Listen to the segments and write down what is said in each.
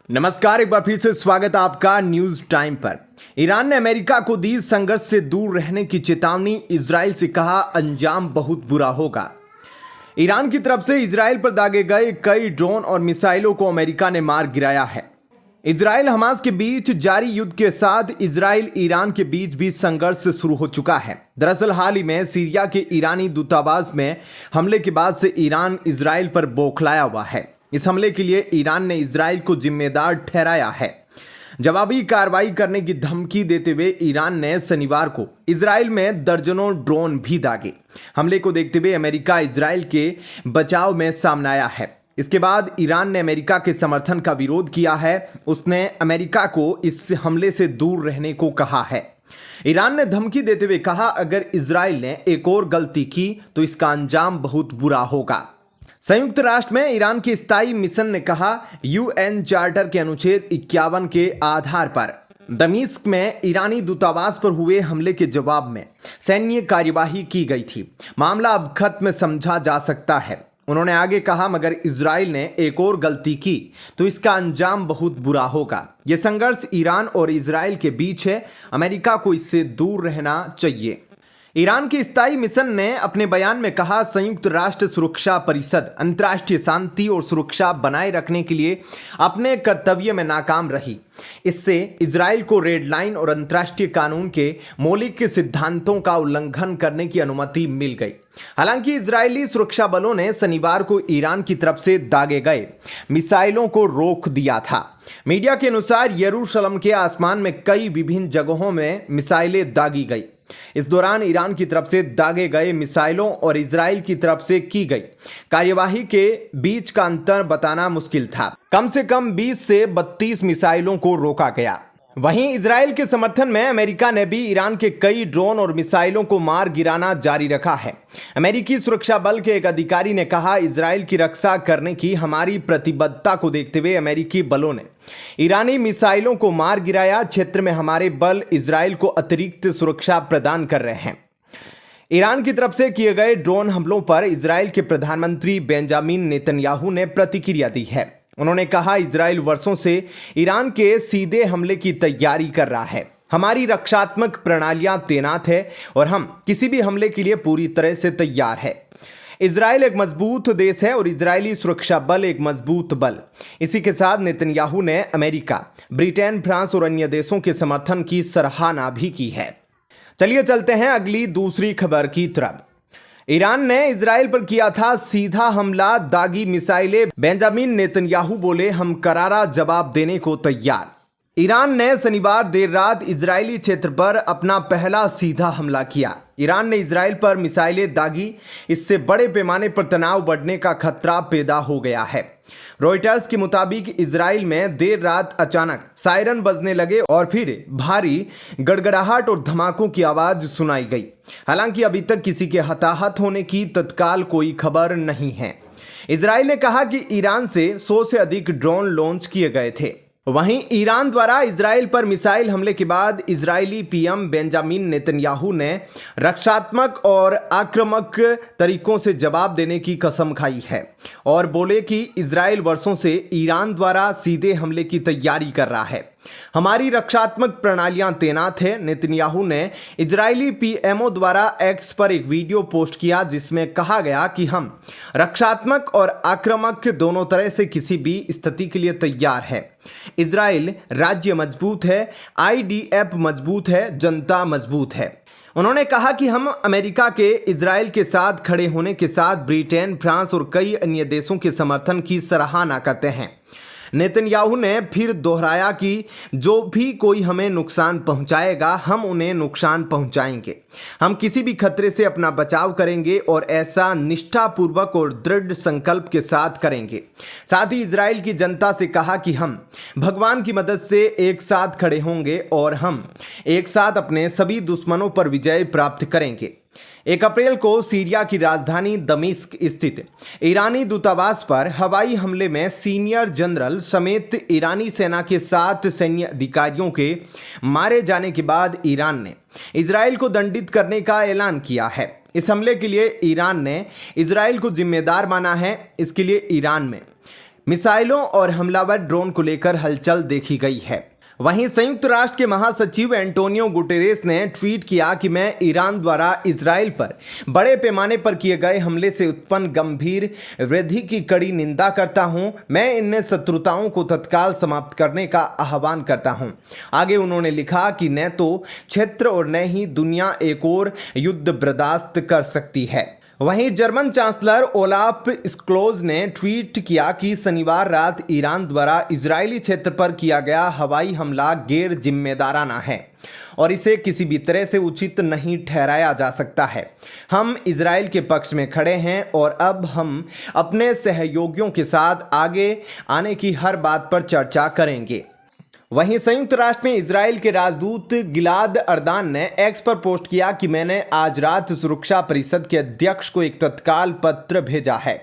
नमस्कार, एक बार फिर से स्वागत है आपका न्यूज टाइम पर। ईरान ने अमेरिका को दी संघर्ष से दूर रहने की चेतावनी, इजराइल से कहा अंजाम बहुत बुरा होगा। ईरान की तरफ से इजराइल पर दागे गए कई ड्रोन और मिसाइलों को अमेरिका ने मार गिराया है। इजराइल हमास के बीच जारी युद्ध के साथ इजराइल ईरान के बीच भी संघर्ष शुरू हो चुका है। दरअसल हाल ही में सीरिया के ईरानी दूतावास में हमले के बाद से ईरान इजराइल पर बौखलाया हुआ है। इस हमले के लिए ईरान ने इजराइल को जिम्मेदार ठहराया है। जवाबी कार्रवाई करने की धमकी देते हुए ईरान ने शनिवार को इजराइल में दर्जनों ड्रोन भी दागे। हमले को देखते हुए अमेरिका इजराइल के बचाव में सामने आया है। इसके बाद ईरान ने अमेरिका के समर्थन का विरोध किया है। उसने अमेरिका को इस हमले से दूर रहने को कहा है। ईरान ने धमकी देते हुए कहा, अगर इजराइल ने एक और गलती की तो इसका अंजाम बहुत बुरा होगा। संयुक्त राष्ट्र में ईरान के स्थायी मिशन ने कहा, यूएन चार्टर के अनुच्छेद 51 के आधार पर दमिश्क में ईरानी दूतावास पर हुए हमले के जवाब में सैन्य कार्यवाही की गई थी। मामला अब खत्म समझा जा सकता है। उन्होंने आगे कहा, मगर इजराइल ने एक और गलती की तो इसका अंजाम बहुत बुरा होगा। यह संघर्ष ईरान और इजराइल के बीच है। अमेरिका को इससे दूर रहना चाहिए। ईरान के स्थायी मिशन ने अपने बयान में कहा, संयुक्त राष्ट्र सुरक्षा परिषद अंतर्राष्ट्रीय शांति और सुरक्षा बनाए रखने के लिए अपने कर्तव्य में नाकाम रही। इससे इजराइल को रेड लाइन और अंतर्राष्ट्रीय कानून के मौलिक सिद्धांतों का उल्लंघन करने की अनुमति मिल गई। हालांकि इजरायली सुरक्षा बलों ने शनिवार को ईरान की तरफ से दागे गए मिसाइलों को रोक दिया था। मीडिया के अनुसार यरूशलेम के आसमान में कई विभिन्न जगहों में मिसाइलें दागी गई। इस दौरान ईरान की तरफ से दागे गए मिसाइलों और इजराइल की तरफ से की गई कार्यवाही के बीच का अंतर बताना मुश्किल था। कम से कम 20 से 32 मिसाइलों को रोका गया। वहीं इजराइल के समर्थन में अमेरिका ने भी ईरान के कई ड्रोन और मिसाइलों को मार गिराना जारी रखा है। अमेरिकी सुरक्षा बल के एक अधिकारी ने कहा, इजराइल की रक्षा करने की हमारी प्रतिबद्धता को देखते हुए अमेरिकी बलों ने ईरानी मिसाइलों को मार गिराया। क्षेत्र में हमारे बल इजराइल को अतिरिक्त सुरक्षा प्रदान कर रहे हैं। ईरान की तरफ से किए गए ड्रोन हमलों पर इजराइल के प्रधानमंत्री बेंजामिन नेतन्याहू ने प्रतिक्रिया दी है। उन्होंने कहा, इजराइल वर्षों से ईरान के सीधे हमले की तैयारी कर रहा है। हमारी रक्षात्मक प्रणालियां तैनात है और हम किसी भी हमले के लिए पूरी तरह से तैयार है। इजराइल एक मजबूत देश है और इजरायली सुरक्षा बल एक मजबूत बल। इसी के साथ नेतन्याहू ने अमेरिका, ब्रिटेन, फ्रांस और अन्य देशों के समर्थन की सराहना भी की है। चलिए चलते हैं अगली दूसरी खबर की तरफ। ईरान ने इजराइल पर किया था सीधा हमला, दागी मिसाइलें। बेंजामिन नेतन्याहू बोले, हम करारा जवाब देने को तैयार। ईरान ने शनिवार देर रात इजरायली क्षेत्र पर अपना पहला सीधा हमला किया। ईरान ने इजराइल पर मिसाइलें दागी। इससे बड़े पैमाने पर तनाव बढ़ने का खतरा पैदा हो गया है। रॉयटर्स के मुताबिक इजराइल में देर रात अचानक सायरन बजने लगे और फिर भारी गड़गड़ाहट और धमाकों की आवाज सुनाई गई। हालांकि अभी तक किसी के हताहत होने की तत्काल कोई खबर नहीं है। इजराइल ने कहा कि ईरान से 100 से अधिक ड्रोन लॉन्च किए गए थे। वहीं ईरान द्वारा इजराइल पर मिसाइल हमले के बाद इजरायली पीएम बेंजामिन नेतन्याहू ने रक्षात्मक और आक्रामक तरीकों से जवाब देने की कसम खाई है और बोले कि इजराइल वर्षों से ईरान द्वारा सीधे हमले की तैयारी कर रहा है। हमारी रक्षात्मक प्रणालियां तैनात है। नेतन्याहू ने इजरायली पीएमओ द्वारा एक्स पर एक वीडियो पोस्ट किया जिसमें कहा गया कि हम रक्षात्मक और आक्रामक दोनों तरह से किसी भी स्थिति के लिए तैयार है। इजराइल राज्य मजबूत है, आईडीएफ मजबूत है, जनता मजबूत है। उन्होंने कहा कि हम अमेरिका के इजराइल के साथ खड़े होने के साथ ब्रिटेन, फ्रांस और कई अन्य देशों के समर्थन की सराहना करते हैं। नेतन्याहू ने फिर दोहराया कि जो भी कोई हमें नुकसान पहुंचाएगा, हम उन्हें नुकसान पहुंचाएंगे। हम किसी भी खतरे से अपना बचाव करेंगे और ऐसा निष्ठापूर्वक और दृढ़ संकल्प के साथ करेंगे। साथ ही इजराइल की जनता से कहा कि हम भगवान की मदद से एक साथ खड़े होंगे और हम एक साथ अपने सभी दुश्मनों पर विजय प्राप्त करेंगे। 1 अप्रैल को सीरिया की राजधानी दमिश्क स्थित ईरानी दूतावास पर हवाई हमले में सीनियर जनरल समेत ईरानी सेना के 7 सैन्य अधिकारियों के मारे जाने के बाद ईरान ने इजराइल को दंडित करने का ऐलान किया है। इस हमले के लिए ईरान ने इजराइल को जिम्मेदार माना है। इसके लिए ईरान में मिसाइलों और हमलावर ड्रोन को लेकर हलचल देखी गई है। वहीं संयुक्त राष्ट्र के महासचिव एंटोनियो गुटेरेस ने ट्वीट किया कि मैं ईरान द्वारा इजराइल पर बड़े पैमाने पर किए गए हमले से उत्पन्न गंभीर वृद्धि की कड़ी निंदा करता हूं। मैं इन शत्रुताओं को तत्काल समाप्त करने का आह्वान करता हूं। आगे उन्होंने लिखा कि न तो क्षेत्र और न ही दुनिया एक और युद्ध बर्दाश्त कर सकती है। वहीं जर्मन चांसलर ओलाफ स्क्लोज ने ट्वीट किया कि शनिवार रात ईरान द्वारा इजरायली क्षेत्र पर किया गया हवाई हमला गैर जिम्मेदाराना है और इसे किसी भी तरह से उचित नहीं ठहराया जा सकता है। हम इजराइल के पक्ष में खड़े हैं और अब हम अपने सहयोगियों के साथ आगे आने की हर बात पर चर्चा करेंगे। वहीं संयुक्त राष्ट्र में इजराइल के राजदूत गिलाद अर्दान ने एक्स पर पोस्ट किया कि मैंने आज रात सुरक्षा परिषद के अध्यक्ष को एक तत्काल पत्र भेजा है।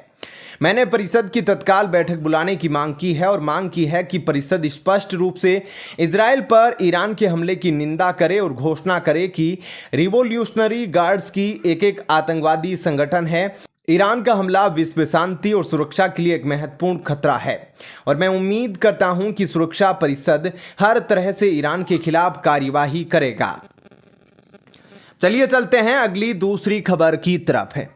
मैंने परिषद की तत्काल बैठक बुलाने की मांग की है और मांग की है कि परिषद स्पष्ट रूप से इजराइल पर ईरान के हमले की निंदा करे और घोषणा करे कि रिवॉल्यूशनरी गार्ड्स की एक आतंकवादी संगठन है। ईरान का हमला विश्व शांति और सुरक्षा के लिए एक महत्वपूर्ण खतरा है और मैं उम्मीद करता हूं कि सुरक्षा परिषद हर तरह से ईरान के खिलाफ कार्यवाही करेगा। चलिए चलते हैं अगली दूसरी खबर की तरफ है।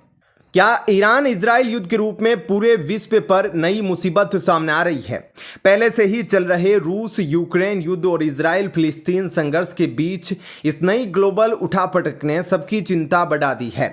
क्या ईरान इजराइल युद्ध के रूप में पूरे विश्व पर नई मुसीबत सामने आ रही है? पहले से ही चल रहे रूस यूक्रेन युद्ध और इजराइल फिलिस्तीन संघर्ष के बीच इस नई ग्लोबल उठापटक ने सबकी चिंता बढ़ा दी है।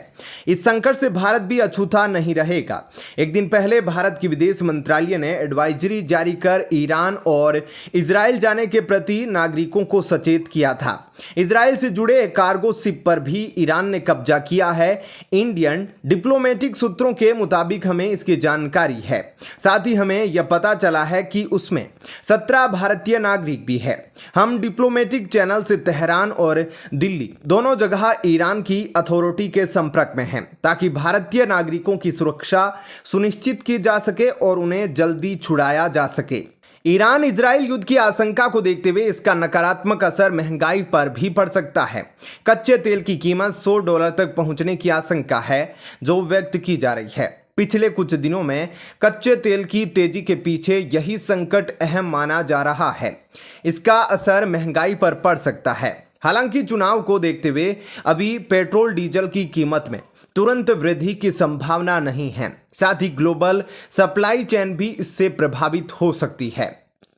इस संकट से भारत भी अछूता नहीं रहेगा। एक दिन पहले भारत की विदेश मंत्रालय ने एडवाइजरी जारी कर ईरान और इजराइल जाने के प्रति नागरिकों को सचेत किया था। इजराइल से जुड़े कार्गो शिप पर भी ईरान ने कब्जा किया है। इंडियन डिप्लोमेटिक सूत्रों के मुताबिक हमें इसकी जानकारी है। साथ ही हमें यह पता चला है कि उसमें 17 भारतीय नागरिक भी है। हम डिप्लोमेटिक चैनल से तेहरान और दिल्ली दोनों जगह ईरान की अथॉरिटी के संपर्क में हैं ताकि भारतीय नागरिकों की सुरक्षा सुनिश्चित की जा सके और उन्हें जल्दी छुड़ाया जा सके। ईरान इजराइल युद्ध की आशंका को देखते हुए इसका नकारात्मक असर महंगाई पर भी पड़ सकता है। कच्चे तेल की कीमत $100 तक पहुंचने की आशंका है जो व्यक्त की जा रही है। पिछले कुछ दिनों में कच्चे तेल की तेजी के पीछे यही संकट अहम माना जा रहा है। इसका असर महंगाई पर पड़ सकता है। हालांकि चुनाव को देखते हुए अभी पेट्रोल डीजल की कीमत में तुरंत वृद्धि की संभावना नहीं है। साथ ही ग्लोबल सप्लाई चेन भी इससे प्रभावित हो सकती है।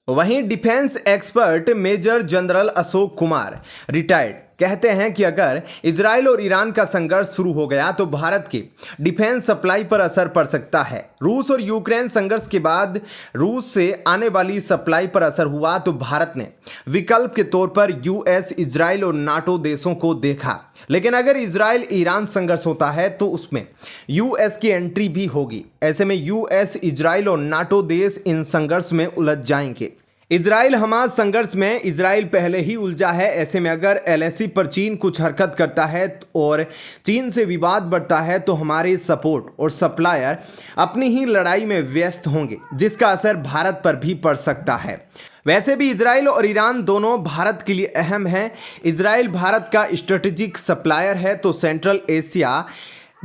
वहीं defence expert major general Ashok Kumar retired कहते हैं कि अगर इजराइल और ईरान का संघर्ष शुरू हो गया तो भारत की डिफेंस सप्लाई पर असर पड़ सकता है। रूस और यूक्रेन संघर्ष के बाद रूस से आने वाली सप्लाई पर असर हुआ तो भारत ने विकल्प के तौर पर यूएस, इजराइल और नाटो देशों को देखा। लेकिन अगर इजराइल ईरान संघर्ष होता है तो उसमें यूएस की एंट्री भी होगी। ऐसे में यूएस, इजराइल और नाटो देश इन संघर्ष में उलझ जाएंगे। इजराइल हमास संघर्ष में इजराइल पहले ही उलझा है। ऐसे में अगर एलएसी पर चीन कुछ हरकत करता है और चीन से विवाद बढ़ता है तो हमारे सपोर्ट और सप्लायर अपनी ही लड़ाई में व्यस्त होंगे जिसका असर भारत पर भी पड़ सकता है। वैसे भी इजराइल और ईरान दोनों भारत के लिए अहम हैं। इजराइल भारत का स्ट्रेटेजिक सप्लायर है तो सेंट्रल एशिया,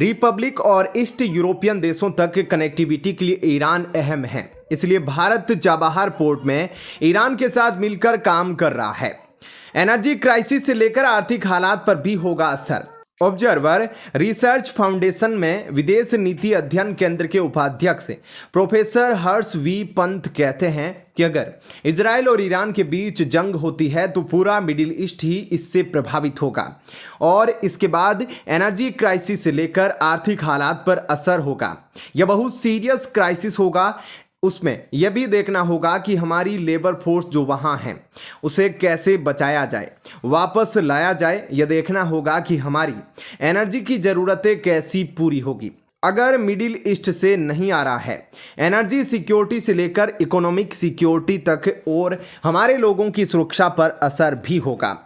रिपब्लिक और ईस्ट यूरोपियन देशों तक कनेक्टिविटी के लिए ईरान अहम है। इसलिए भारत चाबहार पोर्ट में ईरान के साथ मिलकर काम कर रहा है। एनर्जी क्राइसिस से लेकर आर्थिक हालात पर भी होगा असर। ऑब्जर्वर रिसर्च फाउंडेशन में विदेश नीति अध्ययन केंद्र के उपाध्यक्ष प्रोफेसर हर्ष वी पंत कहते हैं कि अगर इजराइल और ईरान के बीच जंग होती है तो पूरा मिडिल ईस्ट ही इससे प्रभावित होगा और इसके बाद एनर्जी क्राइसिस से लेकर आर्थिक हालात पर असर होगा। यह बहुत सीरियस क्राइसिस होगा। उसमें यह भी देखना होगा कि हमारी लेबर फोर्स जो वहाँ है उसे कैसे बचाया जाए, वापस लाया जाए। यह देखना होगा कि हमारी एनर्जी की ज़रूरतें कैसी पूरी होगी। अगर मिडिल ईस्ट से नहीं आ रहा है, एनर्जी सिक्योरिटी से लेकर इकोनॉमिक सिक्योरिटी तक और हमारे लोगों की सुरक्षा पर असर भी होगा।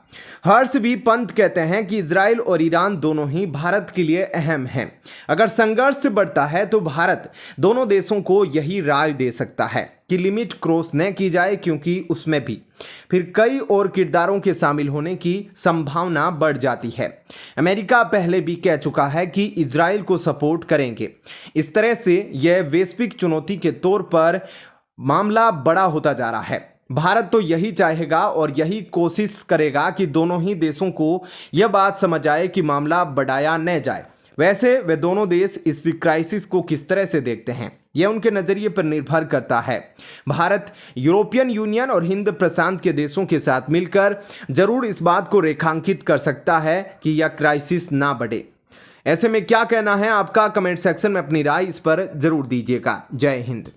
हर्ष वी पंत कहते हैं कि इजराइल और ईरान दोनों ही भारत के लिए अहम हैं। अगर संघर्ष बढ़ता है तो भारत दोनों देशों को यही राय दे सकता है कि लिमिट क्रॉस न की जाए, क्योंकि उसमें भी फिर कई और किरदारों के शामिल होने की संभावना बढ़ जाती है। अमेरिका पहले भी कह चुका है कि इजराइल को सपोर्ट करेंगे। इस तरह से यह वैश्विक चुनौती के तौर पर मामला बड़ा होता जा रहा है। भारत तो यही चाहेगा और यही कोशिश करेगा कि दोनों ही देशों को यह बात समझ आए कि मामला बढ़ाया न जाए। वैसे वे दोनों देश इस क्राइसिस को किस तरह से देखते हैं, यह उनके नजरिए पर निर्भर करता है। भारत यूरोपियन यूनियन और हिंद प्रशांत के देशों के साथ मिलकर जरूर इस बात को रेखांकित कर सकता है कि यह क्राइसिस ना बढ़े। ऐसे में क्या कहना है आपका, कमेंट सेक्शन में अपनी राय इस पर जरूर दीजिएगा। जय हिंद।